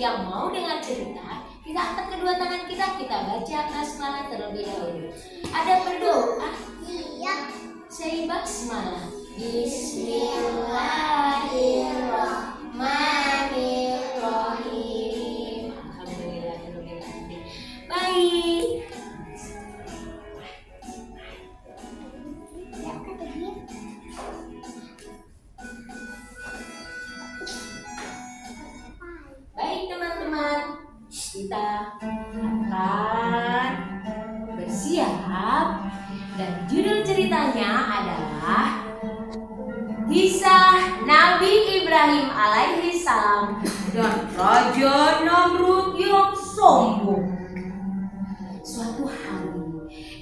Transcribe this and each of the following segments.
yang mau dengar cerita, kita angkat kedua tangan kita baca basmalah terlebih dahulu. Ada berdoa? Iya. Saya basmalah. Bismillahirrahmanirrahim. Alhamdulillah. Baik. Baik teman-teman, kita akan bersiap dan judul ceritanya adalah Kisah Nabi Ibrahim alaihi salam dan Raja Namrud yang sombong. Suatu hari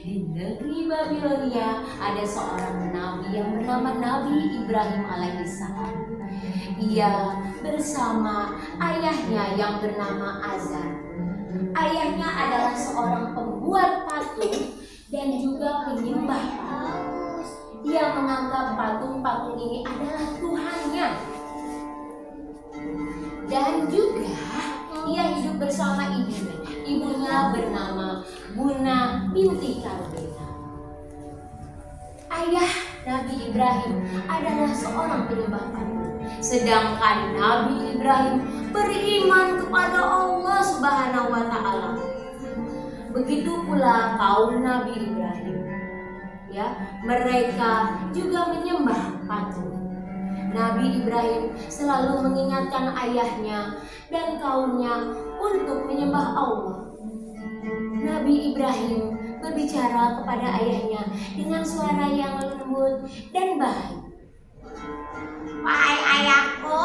di negeri Babilonia ada seorang nabi yang bernama Nabi Ibrahim alaihi salam. Ia bersama ayahnya yang bernama Azar. Ayahnya adalah seorang pembuat patung dan juga penyembah patung. Ia menganggap patung-patung ini adalah Tuhannya. Dan juga ia hidup bersama ibunya. Ibunya bernama Buna binti Karbela. Ayah Nabi Ibrahim adalah seorang penyembah patung. Sedangkan Nabi Ibrahim beriman kepada Allah Subhanahu wa Ta'ala. Begitu pula kaum Nabi Ibrahim. Mereka juga menyembah patung. Nabi Ibrahim selalu mengingatkan ayahnya dan kaumnya untuk menyembah Allah. Nabi Ibrahim berbicara kepada ayahnya dengan suara yang lembut dan baik. Wahai ayahku,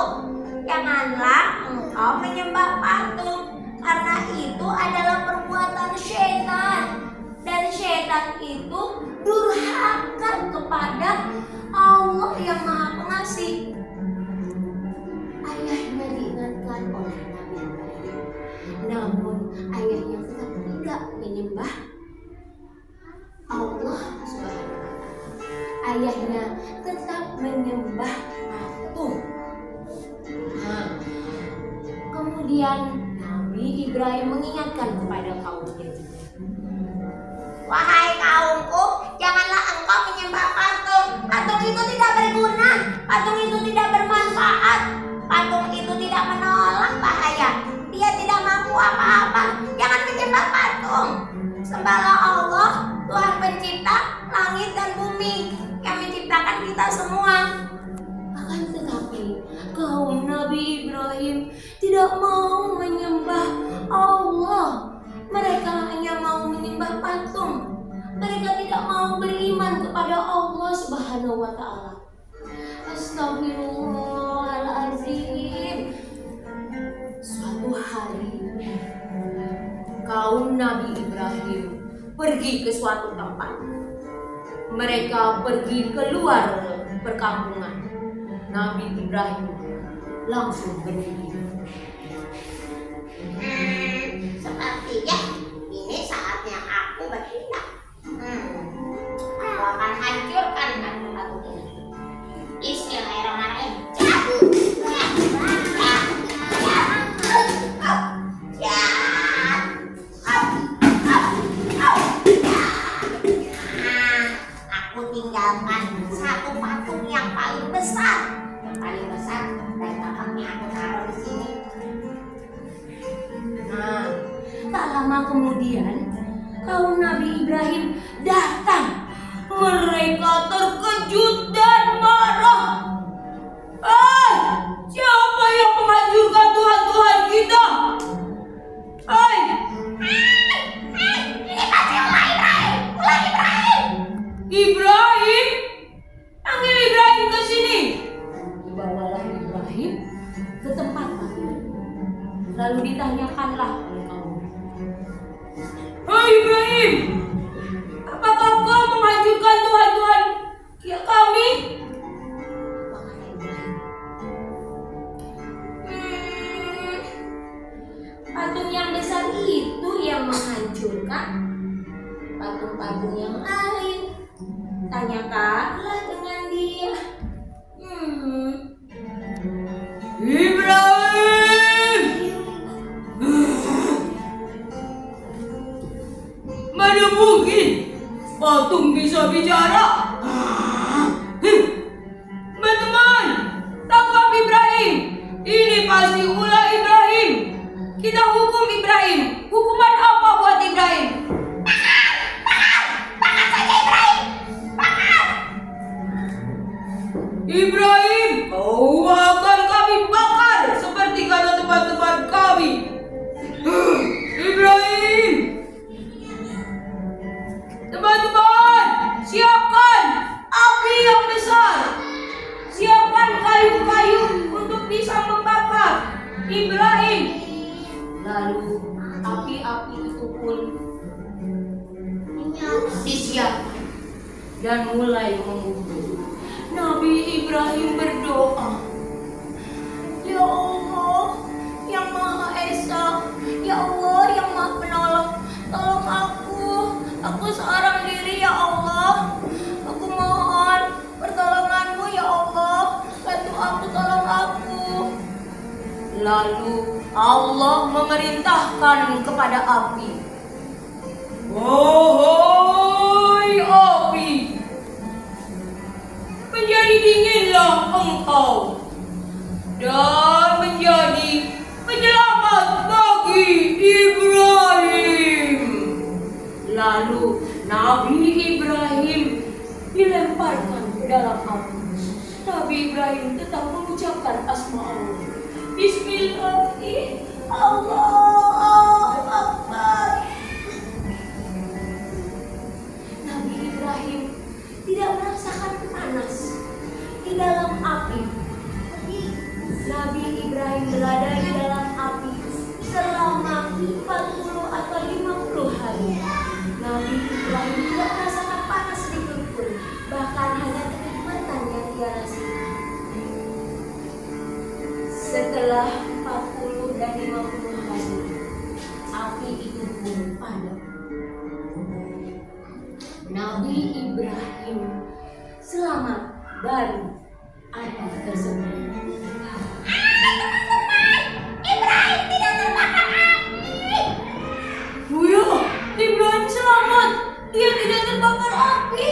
janganlah engkau menyembah patung, karena itu adalah perbuatan syaitan. Dan syaitan itu durhaka kepada Allah yang Maha Pengasih. Ayahnya diingatkan oleh Nabi Ibrahim. Namun ayahnya tetap tidak menyembah Allah Subhanahu wa Ta'ala. Ayahnya tetap menyembah patung. Kemudian Nabi Ibrahim mengingatkan kepada kaumnya juga. Wahai kaumku, janganlah engkau menyembah patung. Patung itu tidak berguna, patung itu tidak bermanfaat, patung itu tidak menolak bahaya. Dia tidak mampu apa-apa. Jangan menyembah patung. Sembahlah Allah, Tuhan pencipta langit dan bumi, yang menciptakan kita semua. Akan tetapi kaum Nabi Ibrahim tidak mau menyembah Allah. Mereka hanya mau menyembah patung. Mereka tidak mau beriman kepada Allah Subhanahu wa Ta'ala. Astagfirullahaladzim. Suatu hari kaum Nabi Ibrahim pergi ke suatu tempat. Mereka pergi keluar perkampungan. Nabi Ibrahim langsung berdiri. Sepertinya ini saatnya aku bertindak. Aku akan hancurkan patung ini. Bismillahirrahmanirrahim. Aku tinggalkan satu patung yang paling besar. Yang paling besar dan patungnya aku taruh di sini. Tak lama kemudian kaum Nabi Ibrahim datang. Mereka terkejut dan marah. Siapa yang menghancurkan Tuhan-Tuhan kita? Ini pasti ulah Ibrahim. Ulah Ibrahim. Ibrahim? Panggil Ibrahim ke sini. Dibawalah Ibrahim ke tempat Nabi. Lalu ditanyakanlah oleh kaum. Hai Ibrahim, apakah kau menghancurkan Tuhan-Tuhan ya kami? Kata Ibrahim. Patung yang besar itu yang menghancurkan patung-patung yang lain. Tanyakanlah dengan dia. Ibrahim, Tidak mungkin patung bisa bicara. Teman-teman, tangkap Ibrahim. Ini pasti ulah Ibrahim. Kita hukum Ibrahim. Hukuman apa buat Ibrahim? Bakar saja Ibrahim. Bakar. Ibrahim, kau akan kami bakar seperti kata teman-teman kami. Ibrahim, teman-teman, siapkan api yang besar. Siapkan kayu-kayu untuk bisa membakar Ibrahim. Lalu api-api itu pun disiapkan dan mulai mengumpul. Nabi Ibrahim berdoa, "Ya Allah yang Maha Esa, Ya Allah yang Maha Penolong, tolong aku seorang diri ya Allah. Aku mohon pertolonganmu ya Allah, bantu aku, tolong aku." Lalu Allah memerintahkan kepada api, Wahai api, menjadi dinginlah engkau dan menjadi penyelamat bagi Ibrahim. lalu Nabi Ibrahim dilemparkan ke dalam api. Nabi Ibrahim tetap mengucapkan asma Allah. Bismillahirrahmanirrahim. Allahu Akbar. Nabi Ibrahim tidak merasakan panas di dalam api. Nabi Ibrahim berada di dalam api selama 40 atau 50 hari. Nabi Ibrahim tidak merasakan panas sedikit pun, bahkan hanya kenikmatan yang dia rasakan. Setelah 40 dan 50 hari, api itu pun padam. Nabi Ibrahim selamat dari api tersebut. Ibrahim tidak terbakar api. Buya, Ibrahim selamat. Dia tidak terbakar api.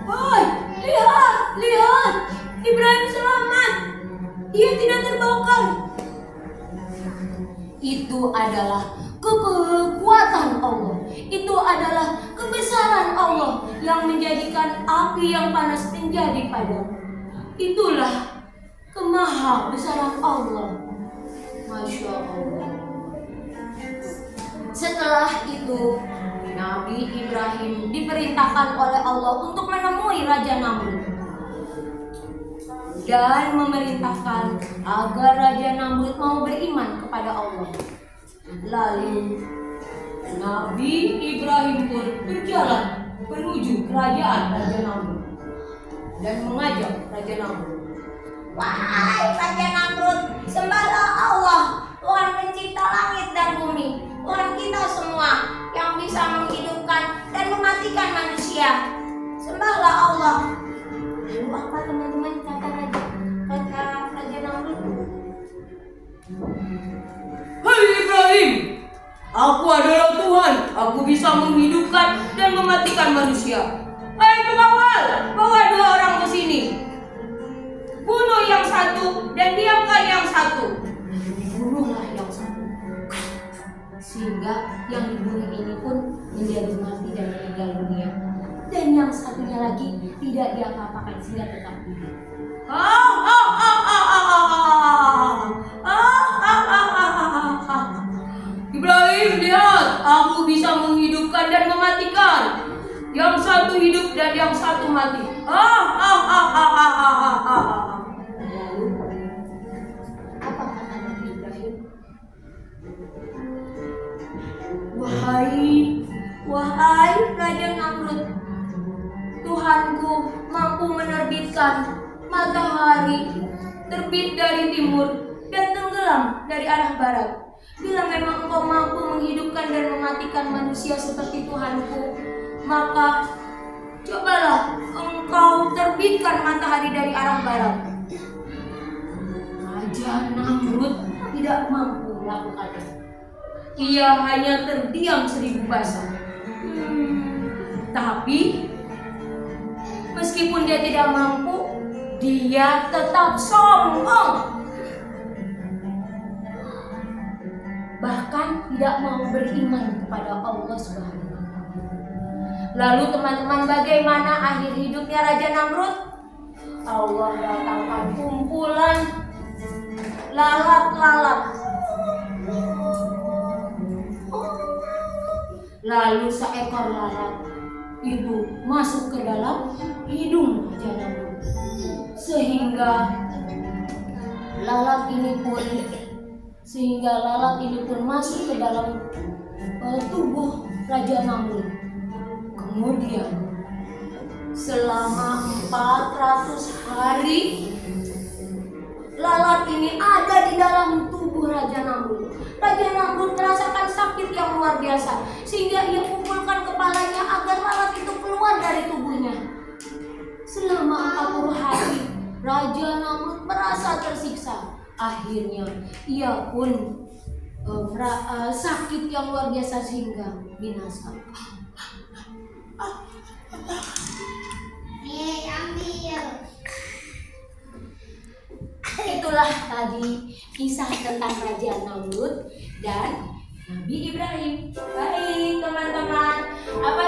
Hai, lihat. Ibrahim selamat. Dia tidak terbakar. Itu adalah kekuatan Allah. Itu adalah kebesaran Allah yang menjadikan api yang panas menjadi padam. Itulah kemaha besaran Allah. Masya Allah. Setelah itu, Nabi Ibrahim diperintahkan oleh Allah untuk menemui Raja Namrud dan memerintahkan agar Raja Namrud mau beriman kepada Allah. Lalu Nabi Ibrahim pun berjalan menuju kerajaan Raja Namrud dan mengajak Raja Namrud. Wahai Raja Namrud, sembahlah Allah, Tuhan pencipta langit dan bumi, Tuhan kita semua yang bisa menghidupkan dan mematikan manusia. Sembahlah Allah. Lalu apa teman-teman kata Raja Namrud? Hai Ibrahim, aku adalah Tuhan. Aku bisa menghidupkan dan mematikan manusia. Hai pengawal, bawa 2 orang ke sini. Bunuh yang satu dan diamkan yang satu. Dibunuhlah yang satu, sehingga yang dibunuh ini pun menjadi mati dan meninggal dunia, dan yang satunya lagi tidak diapa-apakan sehingga tetap hidup. Ibrahim, lihat, aku bisa menghidupkan dan mematikan. Yang satu hidup dan yang satu mati. Lalu apa kata Nabi Ibrahim? Wahai Raja Namrud, Tuhanku mampu menerbitkan matahari terbit dari timur dan tenggelam dari arah barat. Bila memang engkau mampu menghidupkan dan mematikan manusia seperti Tuhanku, maka cobalah engkau terbitkan matahari dari arah barat. Raja Namrud tidak mampu melakukannya. Ia hanya terdiam 1000 bahasa. Tetapi meskipun dia tidak mampu, dia tetap sombong. Bahkan tidak mau beriman kepada Allah Subhanahu wa Ta'ala. Lalu teman-teman, bagaimana akhir hidupnya Raja Namrud? Allah datangkan kumpulan lalat-lalat. Lalu seekor lalat itu masuk ke dalam hidung Raja Namrud, sehingga lalat ini pun masuk ke dalam tubuh Raja Namrud. Kemudian selama 400 hari lalat ini ada di dalam tubuh Raja Namrud. Raja Namrud merasakan sakit yang luar biasa, sehingga ia kumpulkan kepalanya agar lalat itu keluar dari tubuhnya. Selama 40 hari Raja Namrud merasa tersiksa. Akhirnya ia pun sakit yang luar biasa sehingga binasa. Itulah tadi kisah tentang Raja Namrud dan Nabi Ibrahim. Baik teman-teman, apa